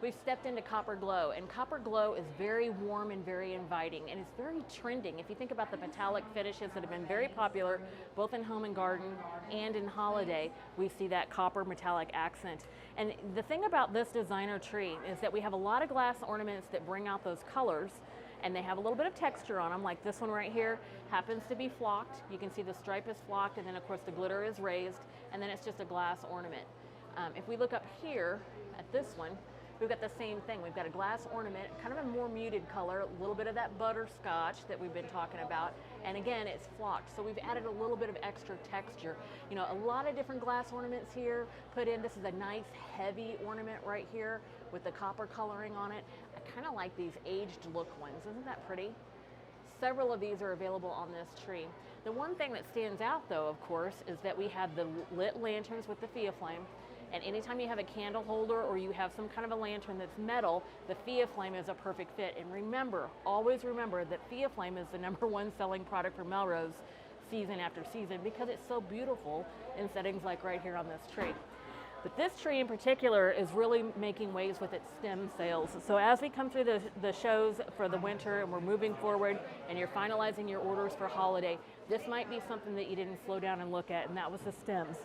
We've stepped into Copper Glow, and Copper Glow is very warm and very inviting, and it's very trending. If you think about the metallic finishes that have been very popular, both in home and garden and in holiday, we see that copper metallic accent. And the thing about this designer tree is that we have a lot of glass ornaments that bring out those colors, and they have a little bit of texture on them, like this one right here happens to be flocked. You can see the stripe is flocked, and then of course the glitter is raised, and then it's just a glass ornament. If we look up here at this one, we've got the same thing. We've got a glass ornament, kind of a more muted color, a little bit of that butterscotch that we've been talking about. And again, it's flocked. So we've added a little bit of extra texture. You know, a lot of different glass ornaments here put in. This is a nice heavy ornament right here with the copper coloring on it. I kind of like these aged look ones. Isn't that pretty? Several of these are available on this tree. The one thing that stands out though, of course, is that we have the lit lanterns with the Fia flame. And anytime you have a candle holder or you have some kind of a lantern that's metal, the Fia flame is a perfect fit. And remember, always remember that Fia flame is the #1 selling product for Melrose season after season because it's so beautiful in settings like right here on this tree. But this tree in particular is really making waves with its stem sales. So as we come through the shows for the winter and we're moving forward and you're finalizing your orders for holiday, this might be something that you didn't slow down and look at, and that was the stems.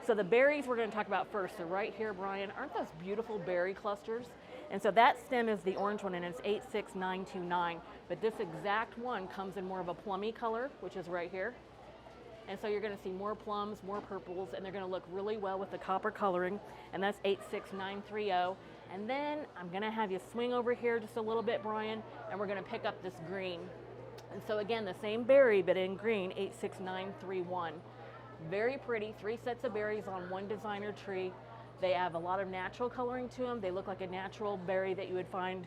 So the berries we're going to talk about first. So right here, Brian, aren't those beautiful berry clusters? And so that stem is the orange one, and it's 86929. But this exact one comes in more of a plummy color, which is right here. And so you're going to see more plums, more purples, and they're going to look really well with the copper coloring. And that's 86930. And then I'm going to have you swing over here just a little bit, Brian, and we're going to pick up this green. And so again, the same berry, but in green, 86931. Very pretty, 3 sets of berries on one designer tree. They have a lot of natural coloring to them. They look like a natural berry that you would find,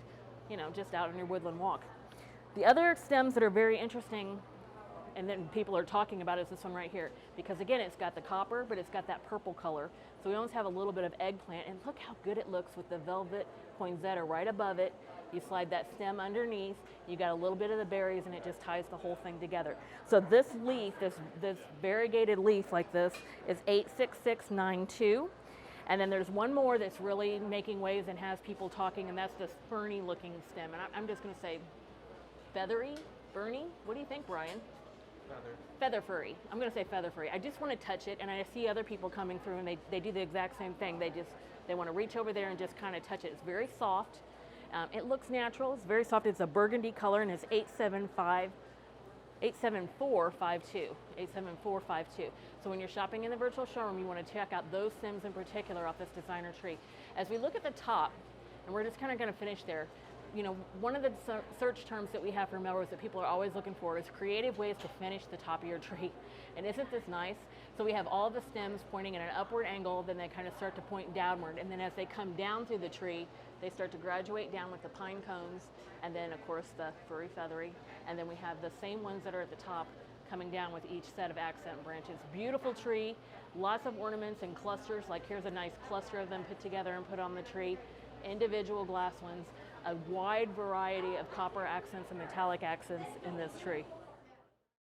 you know, just out on your woodland walk. The other stems that are very interesting and then people are talking about is this one right here, because again, it's got the copper, but it's got that purple color. So we almost have a little bit of eggplant, and look how good it looks with the velvet poinsettia right above it. You slide that stem underneath, you got a little bit of the berries, and it just ties the whole thing together. So this leaf, this variegated leaf like this, is 86692. And then there's one more that's really making waves and has people talking, and that's this ferny looking stem. And I'm just gonna say feathery, ferny. What do you think, Brian? Feather furry. I'm going to say feather furry. I just want to touch it, and I see other people coming through and they do the exact same thing. They want to reach over there and just kind of touch it. It's very soft. It looks natural. It's very soft. It's a burgundy color, and it's 87452. 87452. So when you're shopping in the virtual showroom, you want to check out those stems in particular off this designer tree. As we look at the top, and we're just kind of going to finish there, you know, one of the search terms that we have for Melrose that people are always looking for is creative ways to finish the top of your tree. And isn't this nice? So we have all the stems pointing at an upward angle, then they kind of start to point downward. And then as they come down through the tree, they start to graduate down with the pine cones, and then of course the furry feathery. And then we have the same ones that are at the top coming down with each set of accent branches. Beautiful tree, lots of ornaments and clusters. Like here's a nice cluster of them put together and put on the tree. Individual glass ones, a wide variety of copper accents and metallic accents in this tree.